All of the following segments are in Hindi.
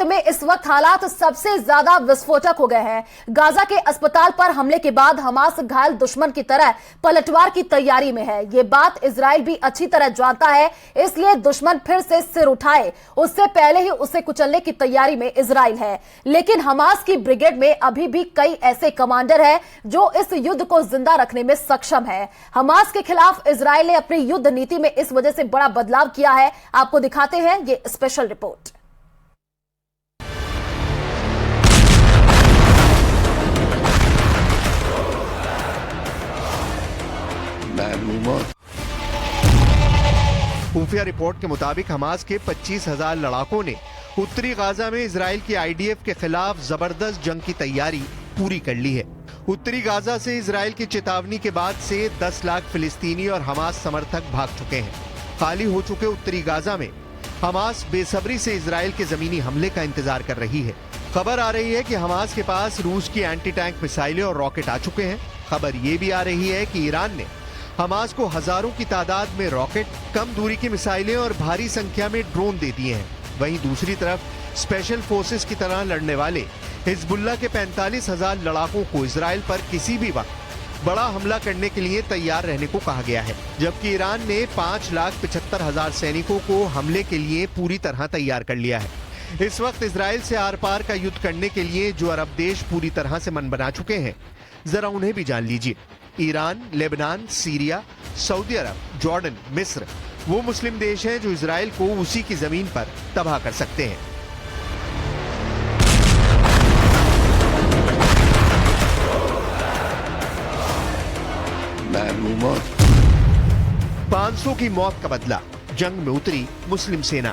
में इस वक्त हालात सबसे ज्यादा विस्फोटक हो गए हैं। गाजा के अस्पताल पर हमले के बाद हमास घायल दुश्मन की तरह पलटवार की तैयारी में है। यह बात इजराइल भी अच्छी तरह जानता है, इसलिए दुश्मन फिर से सिर उठाए उससे पहले ही उसे कुचलने की तैयारी में इजराइल है। लेकिन हमास की ब्रिगेड में अभी भी कई ऐसे कमांडर हैं जो इस युद्ध को जिंदा रखने में सक्षम है। हमास के खिलाफ इजराइल ने अपनी युद्ध नीति में इस वजह से बड़ा बदलाव किया है। आपको दिखाते हैं ये स्पेशल रिपोर्ट। खुफिया रिपोर्ट के मुताबिक हमास के 25,000 लड़ाकों ने उत्तरी गाजा में इजराइल की आईडीएफ के खिलाफ जबरदस्त जंग की तैयारी पूरी कर ली है। उत्तरी गाजा से इजराइल की चेतावनी के बाद से 10 लाख फिलिस्तीनी और हमास समर्थक भाग चुके हैं। खाली हो चुके उत्तरी गाजा में हमास बेसब्री से इजराइल के जमीनी हमले का इंतजार कर रही है। खबर आ रही है कि हमास के पास रूस की एंटी टैंक मिसाइलें और रॉकेट आ चुके हैं। खबर ये भी आ रही है कि ईरान ने हमास को हजारों की तादाद में रॉकेट, कम दूरी की मिसाइलें और भारी संख्या में ड्रोन दे दिए हैं। वहीं दूसरी तरफ स्पेशल फोर्सेस की तरह लड़ने वाले हिजबुल्लाह के 45,000 लड़ाकों को इजराइल पर किसी भी वक्त बड़ा हमला करने के लिए तैयार रहने को कहा गया है, जबकि ईरान ने 5,75,000 सैनिकों को हमले के लिए पूरी तरह तैयार कर लिया है। इस वक्त इजराइल से आर पार का युद्ध करने के लिए जो अरब देश पूरी तरह से मन बना चुके हैं, जरा उन्हें भी जान लीजिए। ईरान, लेबनान, सीरिया, सऊदी अरब, जॉर्डन, मिस्र वो मुस्लिम देश हैं जो इजराइल को उसी की जमीन पर तबाह कर सकते हैं। 500 की मौत का बदला, जंग में उतरी मुस्लिम सेना।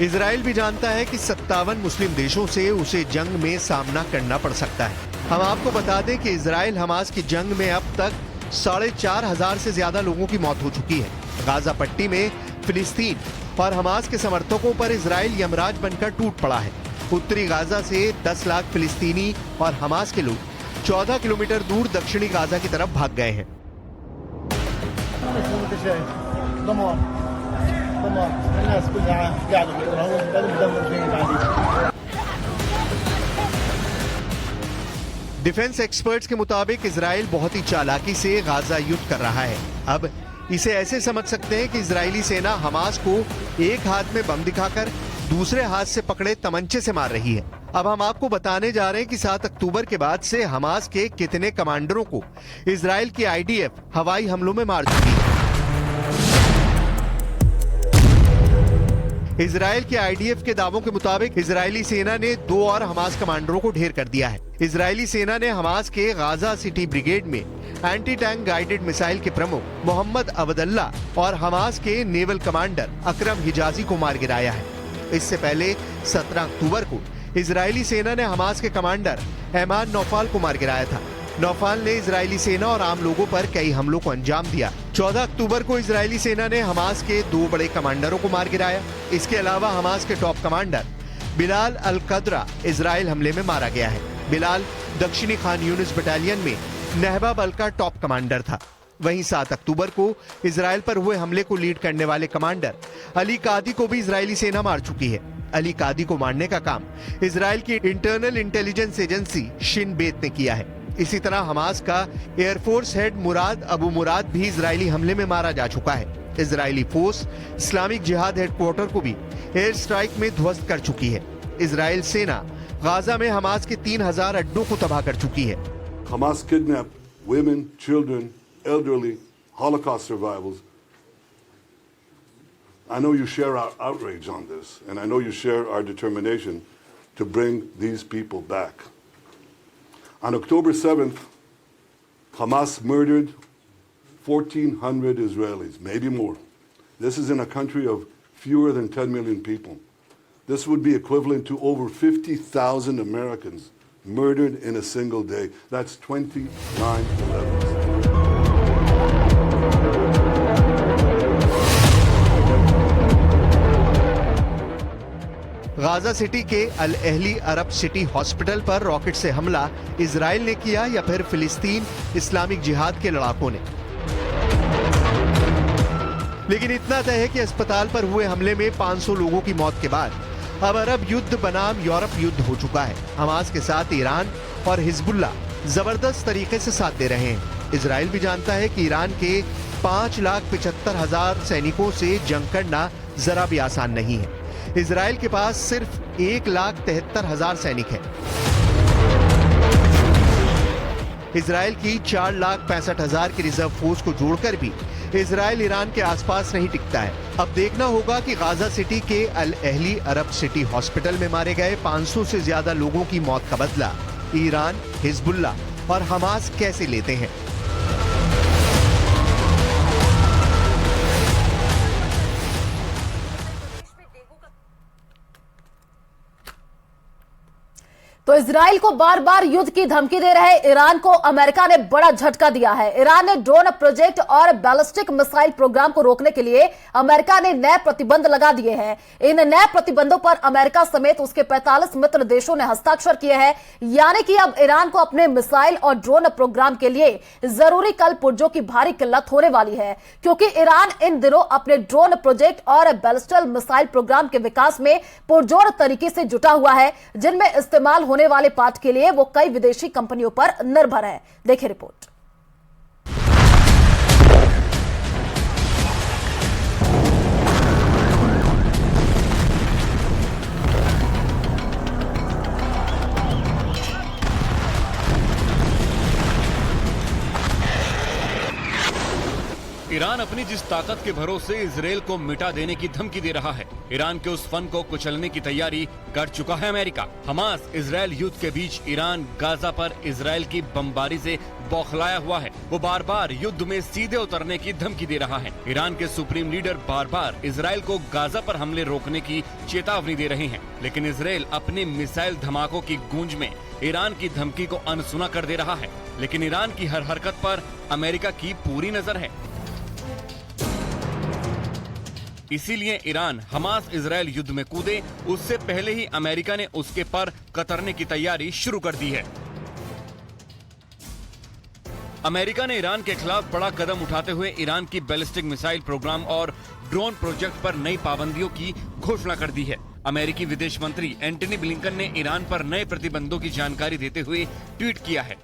इजराइल भी जानता है कि 57 मुस्लिम देशों से उसे जंग में सामना करना पड़ सकता है। हम आपको बता दें कि इजराइल हमास की जंग में अब तक 4,500 से ज्यादा लोगों की मौत हो चुकी है। गाजा पट्टी में फिलिस्तीन और हमास के समर्थकों पर इजराइल यमराज बनकर टूट पड़ा है। उत्तरी गाजा से 10 लाख फिलिस्तीनी और हमास के लोग 14 किलोमीटर दूर दक्षिणी गाजा की तरफ भाग गए हैं। डिफेंस एक्सपर्ट्स के मुताबिक इजराइल बहुत ही चालाकी से गाजा युद्ध कर रहा है। अब इसे ऐसे समझ सकते हैं कि इजरायली सेना हमास को एक हाथ में बम दिखाकर दूसरे हाथ से पकड़े तमंचे से मार रही है। अब हम आपको बताने जा रहे हैं कि 7 अक्टूबर के बाद से हमास के कितने कमांडरों को इजराइल की आईडीएफ हवाई हमलों में मार चुकी है। इजराइल के आईडीएफ के दावों के मुताबिक इजरायली सेना ने 2 और हमास कमांडरों को ढेर कर दिया है। इजरायली सेना ने हमास के गाजा सिटी ब्रिगेड में एंटी टैंक गाइडेड मिसाइल के प्रमुख मोहम्मद अब्दुल्ला और हमास के नेवल कमांडर अकरम हिजाजी को मार गिराया है। इससे पहले 17 अक्टूबर को इजरायली सेना ने हमास के कमांडर एमान नौफाल को मार गिराया था। नौफाल ने इजरायली सेना और आम लोगों पर कई हमलों को अंजाम दिया। 14 अक्टूबर को इजरायली सेना ने हमास के 2 बड़े कमांडरों को मार गिराया। इसके अलावा हमास के टॉप कमांडर बिलाल अल कदरा इजराइल हमले में मारा गया है। बिलाल दक्षिणी खान यूनिस बटालियन में नहबा बल का टॉप कमांडर था। वहीं 7 अक्टूबर को इजराइल पर हुए हमले को लीड करने वाले कमांडर अली कादी को भी इजरायली सेना मार चुकी है। अली कादी को मारने का काम इजराइल की इंटरनल इंटेलिजेंस एजेंसी शिन बेत ने किया है। इसी तरह हमास का एयरफोर्स हेड मुराद अबू मुराद भी इजरायली हमले में मारा जा चुका है। इजरायली फोर्स इस्लामिक जिहाद हेडक्वार्टर को भी एयर स्ट्राइक में ध्वस्त कर चुकी है। इजराइल सेना गाजा में हमास के 3,000 अड्डों को तबाह कर चुकी है। Hamas kidnapped women, children, elderly, Holocaust survivors. I know you share our outrage on this, and I know you share our determination to bring these people back. On October 7th, Hamas murdered 1,400 Israelis, maybe more. This is in a country of fewer than 10 million people. This would be equivalent to over 50,000 Americans murdered in a single day. That's 29/11s. Gaza city के अल अहली अरब सिटी हॉस्पिटल पर रॉकेट से हमला इजराइल ने किया या फिर फिलिस्तीन इस्लामिक जिहाद के लड़ाकों ने? लेकिन इतना तय है कि अस्पताल पर हुए हमले में 500 लोगों की मौत के बाद अब अरब युद्ध बनाम यूरोप युद्ध हो चुका है। हमास के साथ ईरान और हिजबुल्ला जबरदस्त तरीके से साथ दे रहे हैं। इजराइल भी जानता है कि ईरान के 5,75,000 सैनिकों से जंग करना जरा भी आसान नहीं है। इजराइल के पास सिर्फ 1,73,000 सैनिक हैं। इजराइल की 4,65,000 की रिजर्व फोर्स को जोड़कर भी इजराइल ईरान के आसपास नहीं टिकता है। अब देखना होगा कि गाजा सिटी के अल अहली अरब सिटी हॉस्पिटल में मारे गए 500 से ज्यादा लोगों की मौत का बदला ईरान, हिजबुल्ला और हमास कैसे लेते हैं। तो इजराइल को बार बार युद्ध की धमकी दे रहे ईरान को अमेरिका ने बड़ा झटका दिया है। ईरान ने ड्रोन प्रोजेक्ट और बैलिस्टिक मिसाइल प्रोग्राम को रोकने के लिए अमेरिका ने नए प्रतिबंध लगा दिए हैं। इन नए प्रतिबंधों पर अमेरिका समेत उसके 45 मित्र देशों ने हस्ताक्षर किए हैं। यानी कि अब ईरान को अपने मिसाइल और ड्रोन प्रोग्राम के लिए जरूरी कल पुर्जों की भारी किल्लत होने वाली है, क्योंकि ईरान इन दिनों अपने ड्रोन प्रोजेक्ट और बैलिस्टिक मिसाइल प्रोग्राम के विकास में पुरजोर तरीके से जुटा हुआ है, जिनमें इस्तेमाल होने वाले पार्ट के लिए वो कई विदेशी कंपनियों पर निर्भर है। देखिए रिपोर्ट। ईरान अपनी जिस ताकत के भरोसे इजराइल को मिटा देने की धमकी दे रहा है, ईरान के उस फन को कुचलने की तैयारी कर चुका है अमेरिका। हमास इजराइल युद्ध के बीच ईरान गाजा पर इजराइल की बमबारी से बौखलाया हुआ है। वो बार बार युद्ध में सीधे उतरने की धमकी दे रहा है। ईरान के सुप्रीम लीडर बार बार इजराइल को गाजा पर हमले रोकने की चेतावनी दे रहे हैं, लेकिन इजराइल अपने मिसाइल धमाकों की गूंज में ईरान की धमकी को अनसुना कर दे रहा है। लेकिन ईरान की हर हरकत पर अमेरिका की पूरी नजर है। इसीलिए ईरान हमास इजराइल युद्ध में कूदे उससे पहले ही अमेरिका ने उसके पर कतरने की तैयारी शुरू कर दी है। अमेरिका ने ईरान के खिलाफ बड़ा कदम उठाते हुए ईरान की बैलिस्टिक मिसाइल प्रोग्राम और ड्रोन प्रोजेक्ट पर नई पाबंदियों की घोषणा कर दी है। अमेरिकी विदेश मंत्री एंटनी ब्लिंकन ने ईरान पर नए प्रतिबंधों की जानकारी देते हुए ट्वीट किया है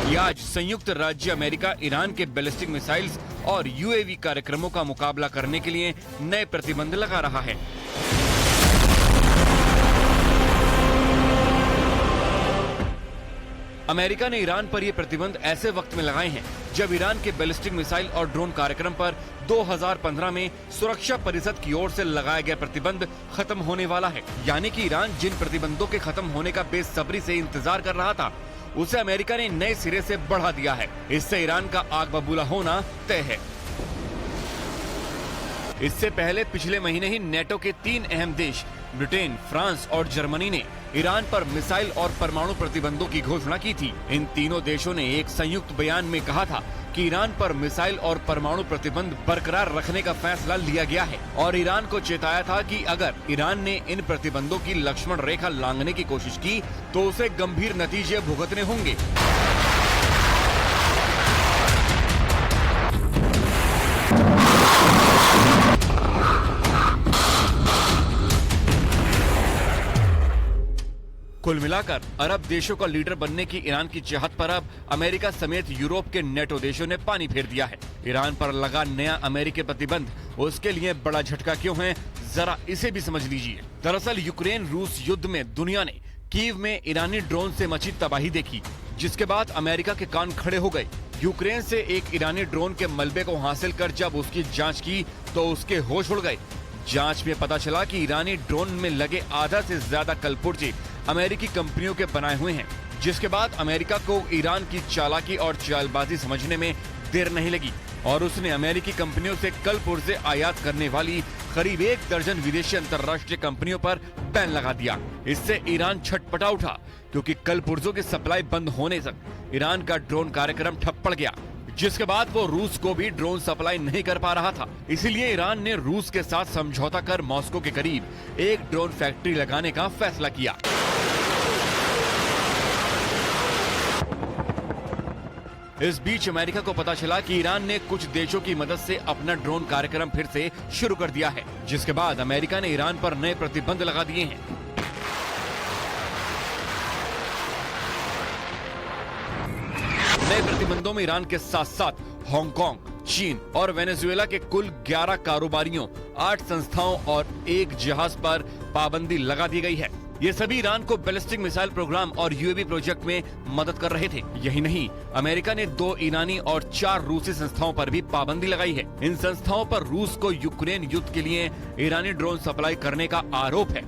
कि आज संयुक्त राज्य अमेरिका ईरान के बैलिस्टिक मिसाइल्स और यूएवी कार्यक्रमों का मुकाबला करने के लिए नए प्रतिबंध लगा रहा है। अमेरिका ने ईरान पर ये प्रतिबंध ऐसे वक्त में लगाए हैं जब ईरान के बैलिस्टिक मिसाइल और ड्रोन कार्यक्रम पर 2015 में सुरक्षा परिषद की ओर से लगाया गया प्रतिबंध खत्म होने वाला है। यानी कि ईरान जिन प्रतिबंधों के खत्म होने का बेसब्री से इंतजार कर रहा था, उसे अमेरिका ने नए सिरे से बढ़ा दिया है। इससे ईरान का आग बबूला होना तय है। इससे पहले पिछले महीने ही नेटो के 3 अहम देश ब्रिटेन, फ्रांस और जर्मनी ने ईरान पर मिसाइल और परमाणु प्रतिबंधों की घोषणा की थी। इन तीनों देशों ने एक संयुक्त बयान में कहा था कि ईरान पर मिसाइल और परमाणु प्रतिबंध बरकरार रखने का फैसला लिया गया है और ईरान को चेताया था कि अगर ईरान ने इन प्रतिबंधों की लक्ष्मण रेखा लांघने की कोशिश की तो उसे गंभीर नतीजे भुगतने होंगे। कुल मिलाकर अरब देशों का लीडर बनने की ईरान की चाहत पर अब अमेरिका समेत यूरोप के नेटो देशों ने पानी फेर दिया है। ईरान पर लगा नया अमेरिकी प्रतिबंध उसके लिए बड़ा झटका क्यों है, जरा इसे भी समझ लीजिए। दरअसल यूक्रेन रूस युद्ध में दुनिया ने कीव में ईरानी ड्रोन से मची तबाही देखी, जिसके बाद अमेरिका के कान खड़े हो गए। यूक्रेन से एक ईरानी ड्रोन के मलबे को हासिल कर जब उसकी जाँच की तो उसके होश उड़ गए। जांच में पता चला कि ईरानी ड्रोन में लगे आधा से ज्यादा कलपुर्जे अमेरिकी कंपनियों के बनाए हुए हैं, जिसके बाद अमेरिका को ईरान की चालाकी और चालबाजी समझने में देर नहीं लगी और उसने अमेरिकी कंपनियों से कलपुर्जे आयात करने वाली करीब 1 दर्जन विदेशी अंतर्राष्ट्रीय कंपनियों पर बैन लगा दिया। इससे ईरान छटपटा उठा क्योंकि कल पुर्जों की सप्लाई बंद होने तक ईरान का ड्रोन कार्यक्रम ठप पड़ गया, जिसके बाद वो रूस को भी ड्रोन सप्लाई नहीं कर पा रहा था। इसीलिए ईरान ने रूस के साथ समझौता कर मॉस्को के करीब एक ड्रोन फैक्ट्री लगाने का फैसला किया। इस बीच अमेरिका को पता चला कि ईरान ने कुछ देशों की मदद से अपना ड्रोन कार्यक्रम फिर से शुरू कर दिया है, जिसके बाद अमेरिका ने ईरान पर नए प्रतिबंध लगा दिए हैं। नए प्रतिबंधों में ईरान के साथ साथ हांगकांग, चीन और वेनेजुएला के कुल 11 कारोबारियों, 8 संस्थाओं और 1 जहाज पर पाबंदी लगा दी गई है। ये सभी ईरान को बैलिस्टिक मिसाइल प्रोग्राम और यूएवी प्रोजेक्ट में मदद कर रहे थे। यही नहीं, अमेरिका ने 2 ईरानी और 4 रूसी संस्थाओं पर भी पाबंदी लगाई है। इन संस्थाओं पर रूस को यूक्रेन युद्ध के लिए ईरानी ड्रोन सप्लाई करने का आरोप है।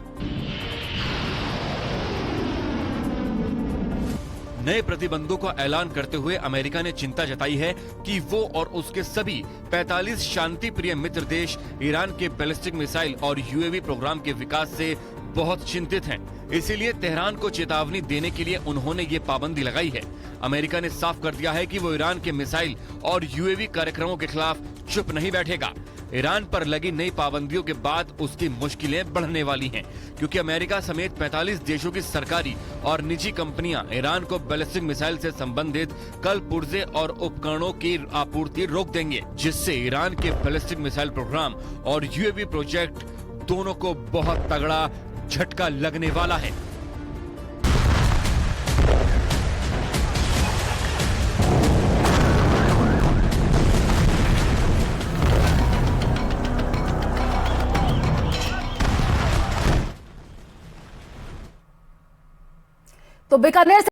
नए प्रतिबंधों का ऐलान करते हुए अमेरिका ने चिंता जताई है कि वो और उसके सभी 45 शांति प्रिय मित्र देश ईरान के बैलिस्टिक मिसाइल और यूएवी प्रोग्राम के विकास से बहुत चिंतित हैं। इसीलिए तेहरान को चेतावनी देने के लिए उन्होंने ये पाबंदी लगाई है। अमेरिका ने साफ कर दिया है कि वो ईरान के मिसाइल और यूएवी कार्यक्रमों के खिलाफ चुप नहीं बैठेगा। ईरान पर लगी नई पाबंदियों के बाद उसकी मुश्किलें बढ़ने वाली हैं, क्योंकि अमेरिका समेत 45 देशों की सरकारी और निजी कंपनियां ईरान को बैलिस्टिक मिसाइल से संबंधित कल पुर्जे और उपकरणों की आपूर्ति रोक देंगे, जिससे ईरान के बैलिस्टिक मिसाइल प्रोग्राम और यूएवी प्रोजेक्ट दोनों को बहुत तगड़ा झटका लगने वाला है। तो बीकानेर